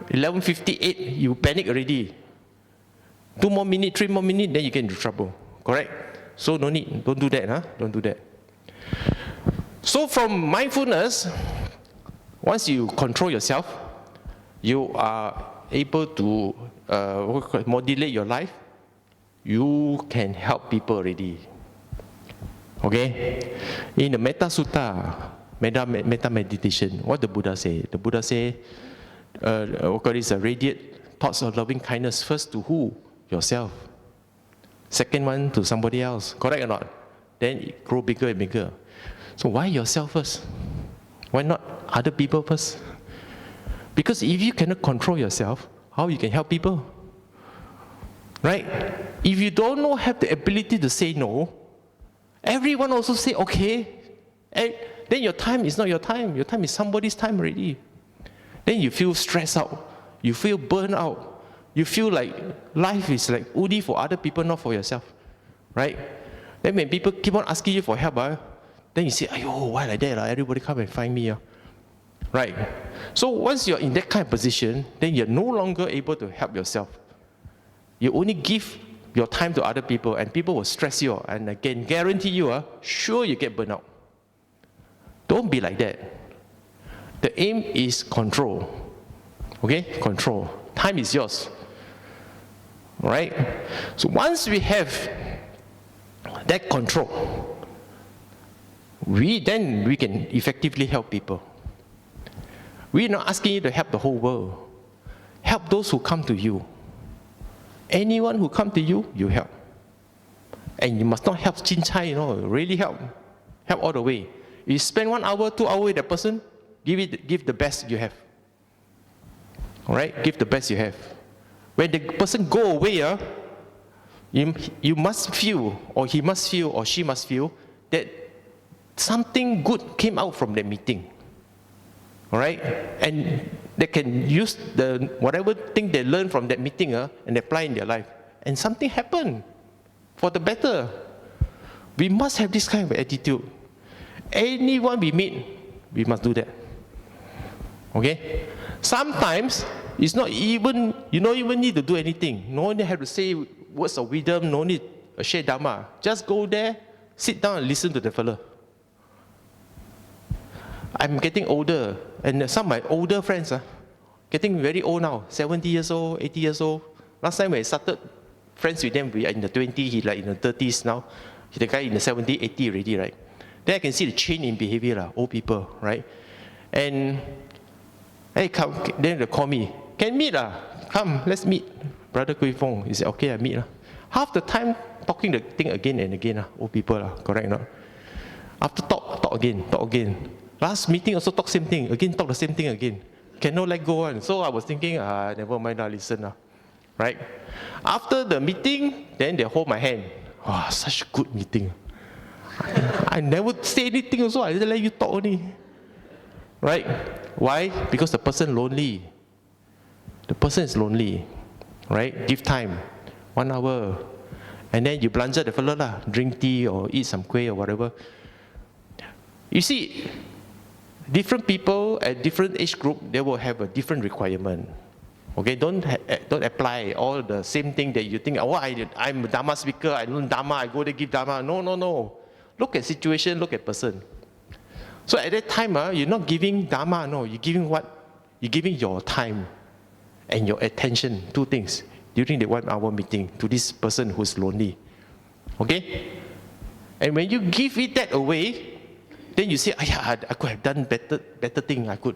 11:58, you panic already. 2 more minutes, 3 more minutes, then you get into trouble. Correct? So no need, don't do that, don't do that. So from mindfulness, once you control yourself, you are able to modulate your life, you can help people already. Okay? In the Metta Sutta, Metta meditation, what the Buddha say? The Buddha say, radiate thoughts of loving kindness first to who? Yourself. Second one to somebody else. Correct or not? Then it grow bigger and bigger. So why yourself first? Why not other people first? Because if you cannot control yourself, how you can help people? Right? If you don't have the ability to say no, everyone also say okay, and then your time is not your time. Your time is somebody's time already. Then you feel stressed out. You feel burned out. You feel like life is like only for other people, not for yourself. Right? Then when people keep on asking you for help, then you say, ayo, why like that? Everybody come and find me. Right? So once you're in that kind of position, then you're no longer able to help yourself. You only give your time to other people, and people will stress you. And again, guarantee you, sure you get burned out. Don't be like that. The aim is control. Okay? Control. Time is yours. Right? So once we have that control, then we can effectively help people. We're not asking you to help the whole world. Help those who come to you. Anyone who come to you, you help. And you must not help chin-chai, really help. Help all the way. You spend 1 hour, 2 hours with that person, give the best you have. All right? Give the best you have. When the person go away, you must feel, or he must feel, or she must feel, that something good came out from that meeting. All right? And they can use whatever thing they learned from that meeting and apply in their life. And something happened for the better. We must have this kind of attitude. Anyone we meet, we must do that. Okay? Sometimes, it's not even, you don't even need to do anything. No one have to say words of wisdom, no need to share Dhamma. Just go there, sit down and listen to the fellow. I'm getting older, and some of my older friends are getting very old now, 70 years old, 80 years old. Last time when I started friends with them, we are in the 20s, he's like in the 30s now. The guy in the 70, 80 already, right? Then I can see the change in behavior, old people, right? And hey, come, then they call me, can meet come, let's meet. Brother Kooi Fong, he said, okay, I meet. Half the time, talking the thing again and again, old people, correct or not? After talk again. Last meeting also talk same thing, again talk the same thing again. Cannot let go on. So I was thinking, never mind, listen. Right? After the meeting, then they hold my hand. Wow, such a good meeting. I never say anything also, I just let you talk only. Right? Why? Because the person lonely. The person is lonely. Right? Give time. 1 hour. And then you blunder the fellow, drink tea or eat some kueh or whatever. You see, Different people at different age group, they will have a different requirement. Okay, don't apply all the same thing that you think, oh, I'm a Dhamma speaker, I learn Dhamma, I go to give Dhamma. No. Look at situation, look at person. So at that time, you're not giving Dhamma, no, you're giving what? You're giving your time and your attention, two things, during the 1 hour meeting to this person who's lonely. Okay? And when you give it that away, then you say, I could have done better thing. I could,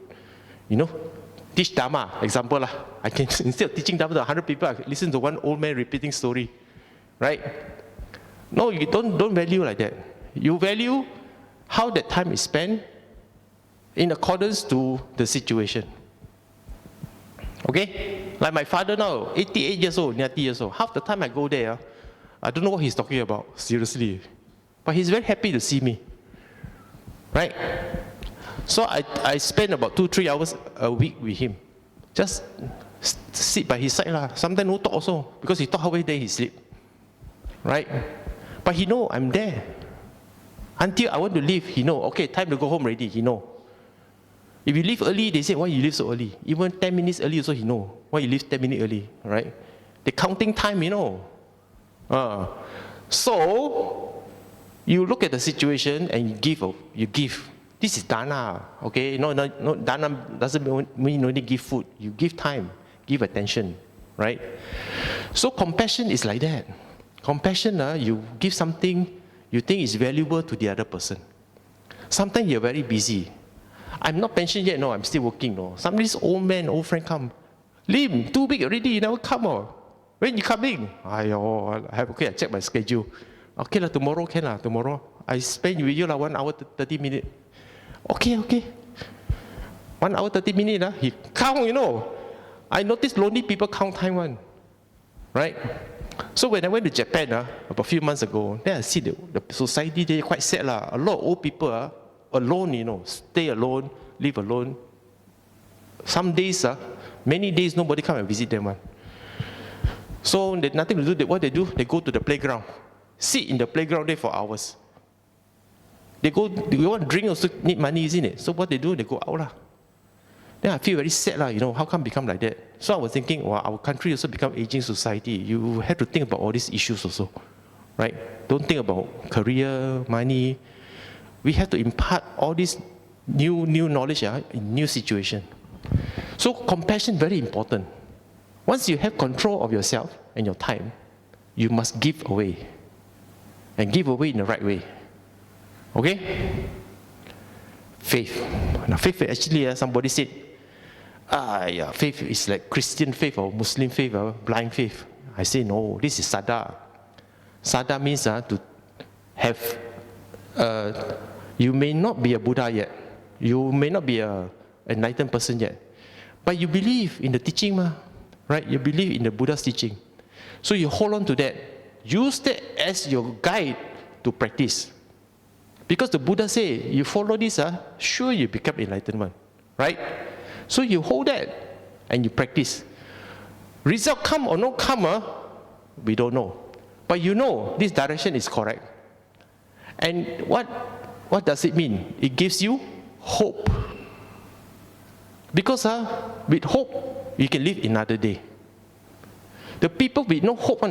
teach Dhamma, example. I can, instead of teaching Dhamma to 100 people, I could listen to one old man repeating story. Right? No, you don't value like that. You value how that time is spent in accordance to the situation. Okay? Like my father now, 88 years old, 90 years old. Half the time I go there, I don't know what he's talking about, seriously. But he's very happy to see me. Right? So I spend about 2-3 hours a week with him. Just sit by his side. Sometimes no talk also, because he talk halfway there, he sleep. Right? But he know I'm there. Until I want to leave, he know, okay, time to go home already, he know. If you leave early, they say, why you leave so early? Even 10 minutes early also he know. Why you leave 10 minutes early, right? They're counting time, So, you look at the situation and you give. This is dana, okay? No, dana doesn't mean only give food. You give time, give attention, right? So compassion is like that. Compassion, you give something you think is valuable to the other person. Sometimes you're very busy. I'm not pensioned yet, no, I'm still working, no. Somebody's old friend come. Lim, too big already, you never come, When you coming? I check my schedule. Okay, tomorrow can, tomorrow. I spend with you 1 hour, 30 minutes. Okay. 1 hour, 30 minutes, he count, I noticed lonely people count time one. Right? So when I went to Japan, about a few months ago, then I see the society there quite sad. A lot of old people alone, stay alone, live alone. Some days, many days, nobody come and visit them. So there's nothing to do. What they do, they go to the playground. Sit in the playground there for hours. They want to drink also need money, isn't it? So what they do, they go out. Then I feel very sad, how come become like that? So I was thinking, our country also become aging society. You have to think about all these issues also, right? Don't think about career, money. We have to impart all this new knowledge in new situation. So compassion very important. Once you have control of yourself and your time, you must give away. And give away in the right way. Okay? Faith. Now faith actually, somebody said, faith is like Christian faith or Muslim faith or blind faith. I say no, this is sada. Sada means to have, you may not be a Buddha yet. You may not be an enlightened person yet. But you believe in the teaching, right? You believe in the Buddha's teaching. So you hold on to that. Use that as your guide to practice. Because the Buddha say, you follow this, sure you become enlightenment, right? So you hold that and you practice. Result come or not come, we don't know. But you know this direction is correct. And what does it mean? It gives you hope. Because with hope, you can live another day. The people with no hope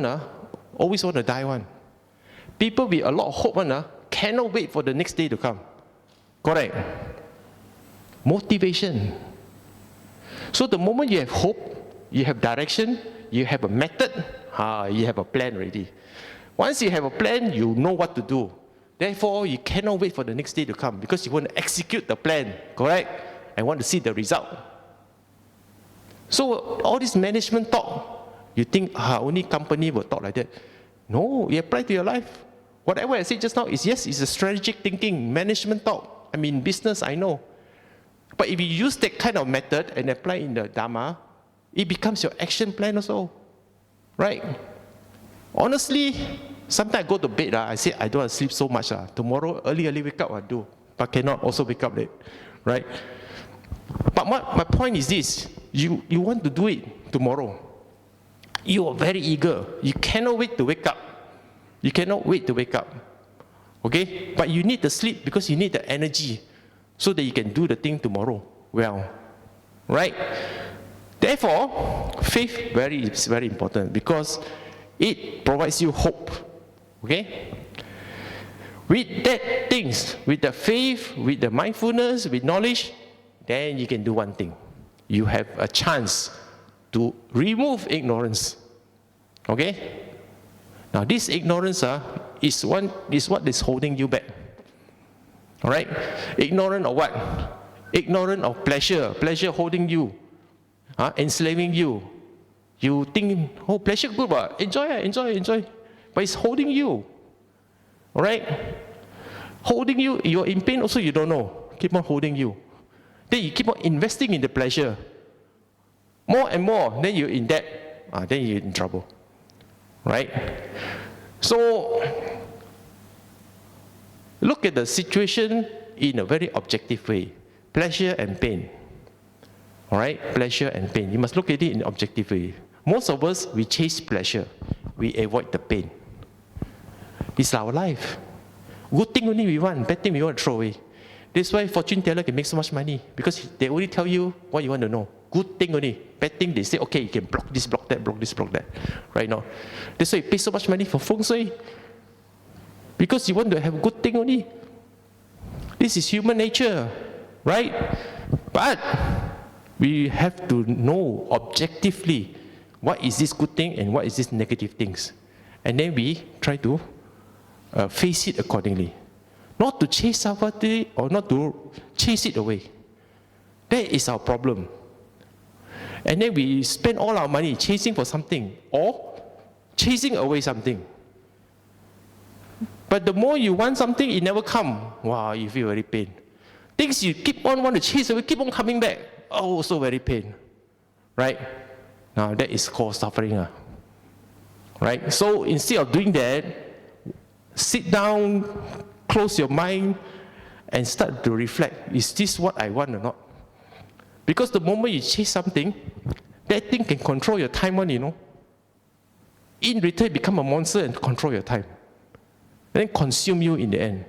always want to die one. People with a lot of hope cannot wait for the next day to come. Correct? Motivation. So the moment you have hope, you have direction, you have a method, you have a plan already. Once you have a plan, you know what to do. Therefore, you cannot wait for the next day to come because you want to execute the plan, correct? And want to see the result. So all this management talk, you think only company will talk like that. No, you apply to your life. Whatever I said just now is yes, it's a strategic thinking, management talk. I mean, business, I know. But if you use that kind of method and apply in the Dhamma, it becomes your action plan also. Right? Honestly, sometimes I go to bed, I say I don't want to sleep so much. Tomorrow, early wake up, I do. But cannot also wake up late. Right? But my point is this. You want to do it tomorrow. You are very eager. You cannot wait to wake up. You cannot wait to wake up. Okay? But you need the sleep because you need the energy so that you can do the thing tomorrow well, right? Therefore, faith is very important because it provides you hope, okay? With that things, with the faith, with the mindfulness, with knowledge, then you can do one thing. You have a chance to remove ignorance, okay? Now this ignorance is what is holding you back, all right? Ignorant of what? Ignorant of pleasure, pleasure holding you, enslaving you. You think, oh, pleasure good, but enjoy. But it's holding you, all right? Holding you, you're in pain also, you don't know. Keep on holding you. Then you keep on investing in the pleasure. More and more, then you're in debt. Then you're in trouble, right? So, look at the situation in a very objective way. Pleasure and pain. All right? Pleasure and pain. You must look at it in an objective way. Most of us, we chase pleasure. We avoid the pain. It's our life. Good thing only we want, bad thing we want to throw away. That's why fortune teller can make so much money, because they only tell you what you want to know. Good thing only. Bad thing, they say, okay, you can block this, block that, block this, block that. Right now. That's why you pay so much money for feng shui. Because you want to have a good thing only. This is human nature, right? But we have to know objectively what is this good thing and what is this negative things. And then we try to face it accordingly. Not to chase somebody or not to chase it away. That is our problem. And then we spend all our money chasing for something or chasing away something. But the more you want something, it never comes. Wow, you feel very pain. Things you keep on want to chase away, keep on coming back. Oh, so very pain. Right? Now that is called suffering. Right? So instead of doing that, sit down, close your mind, and start to reflect. Is this what I want or not? Because the moment you chase something, that thing can control your time on, In return, become a monster and control your time. And then consume you in the end.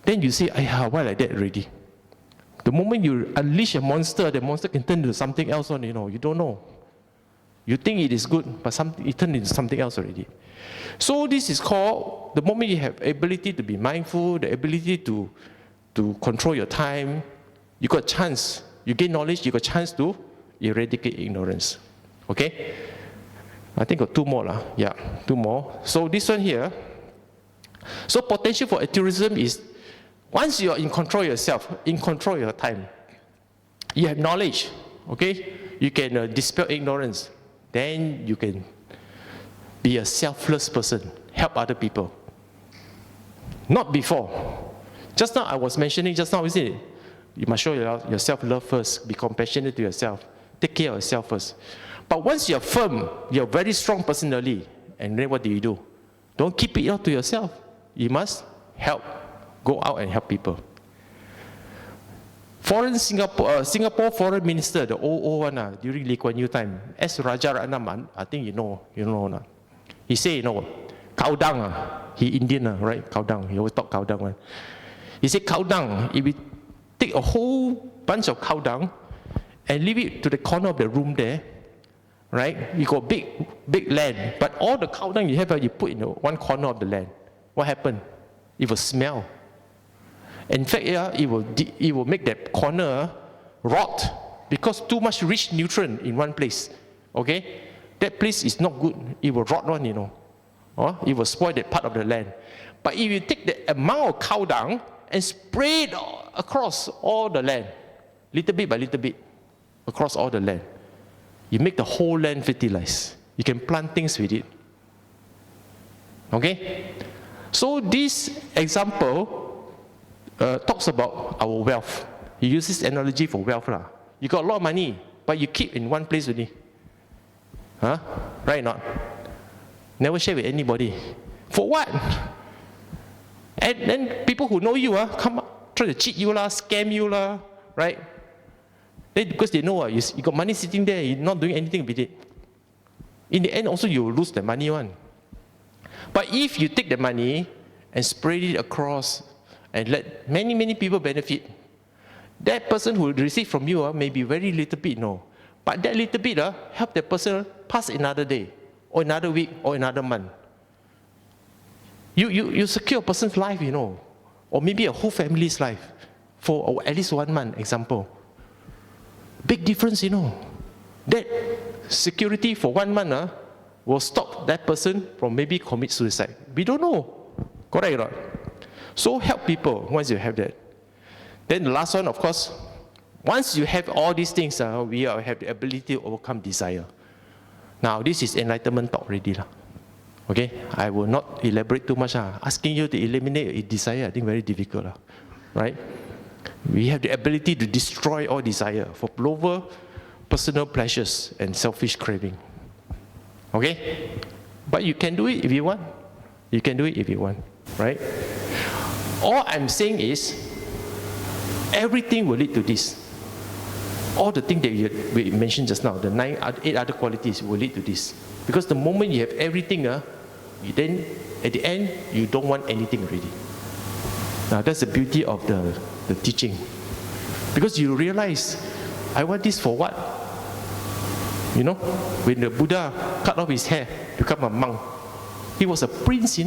Then you say, why like that already? The moment you unleash a monster, the monster can turn into something else on, you don't know. You think it is good, but it turned into something else already. So this is called, the moment you have ability to be mindful, the ability to control your time, you got a chance. You gain knowledge, you got a chance to eradicate ignorance. Okay? I think got two more. Yeah, two more. So this one here. So potential for altruism is, once you are in control yourself, in control your time, you have knowledge, okay? You can dispel ignorance. Then you can be a selfless person, help other people. Not before. Just now I was mentioning, isn't it? You must show your self-love first, be compassionate to yourself, take care of yourself first. But once you're firm, you're very strong personally, and then what do? Don't keep it all to yourself. You must help. Go out and help people. Singapore Foreign Minister, the old one, during Lee Kuan Yew time, S. Rajaratnam, I think you know not. He say, cow dung, he Indian, right? Cow dung, he always talk cow dung one. He said, cow dung, if we take a whole bunch of cow dung and leave it to the corner of the room there, right? You got big land, but all the cow dung you have, you put in one corner of the land. What happened? It will smell. In fact, it will make that corner rot because too much rich nutrient in one place. Okay? That place is not good. It will rot one, it will spoil that part of the land. But if you take the amount of cow dung and spray it across all the land, little bit by little bit, across all the land, you make the whole land fertilized. You can plant things with it. Okay? So this example talks about our wealth. He uses this analogy for wealth. You got a lot of money, but you keep in one place only. Right or not? Never share with anybody. For what? And then people who know you come up, try to cheat you, scam you, right? Then because they know you got money sitting there, you're not doing anything with it. In the end, also you will lose the money one. But if you take the money and spread it across and let many people benefit, That person who will receive from you may be very little bit, no. But that little bit help that person pass another day, or another week, or another month. You secure a person's life, or maybe a whole family's life for at least 1 month, example. Big difference, That security for 1 month will stop that person from maybe commit suicide. We don't know. Correct or not? So help people once you have that. Then the last one, of course, once you have all these things, we have the ability to overcome desire. Now, this is enlightenment talk already. Okay? I will not elaborate too much. Asking you to eliminate a desire, I think very difficult. Right? We have the ability to destroy all desire for lower personal pleasures and selfish craving. Okay? But you can do it if you want. You can do it if you want. Right? All I'm saying is, everything will lead to this. All the things that we mentioned just now, the 8 other qualities will lead to this. Because the moment you have everything, then at the end, you don't want anything already. Now that's the beauty of the teaching. Because you realize, I want this for what? When the Buddha cut off his hair, become a monk, he was a prince,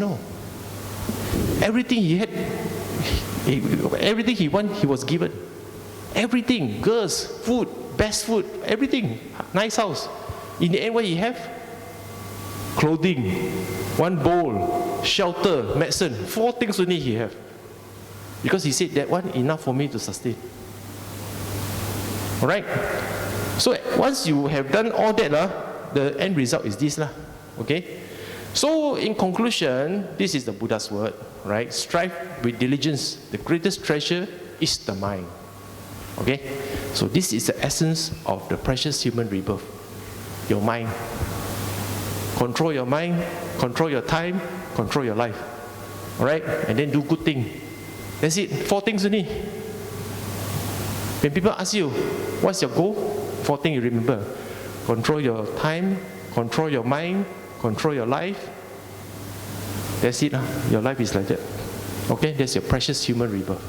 Everything he had, everything he wanted, he was given. Everything, girls, food, best food, everything, nice house. In the end, what he have? Clothing, 1 bowl, shelter, medicine, 4 things only he have. Because he said that one enough for me to sustain. Alright? So once you have done all that, the end result is this. Okay? So in conclusion, this is the Buddha's word, right? Strive with diligence. The greatest treasure is the mind. Okay? So this is the essence of the precious human rebirth. Your mind. Control your mind, control your time, control your life. Alright? And then do good thing. That's it. 4 things only. When people ask you, what's your goal? 4 things you remember. Control your time, control your mind, control your life. That's it. Your life is like that. Okay? That's your precious human rebirth.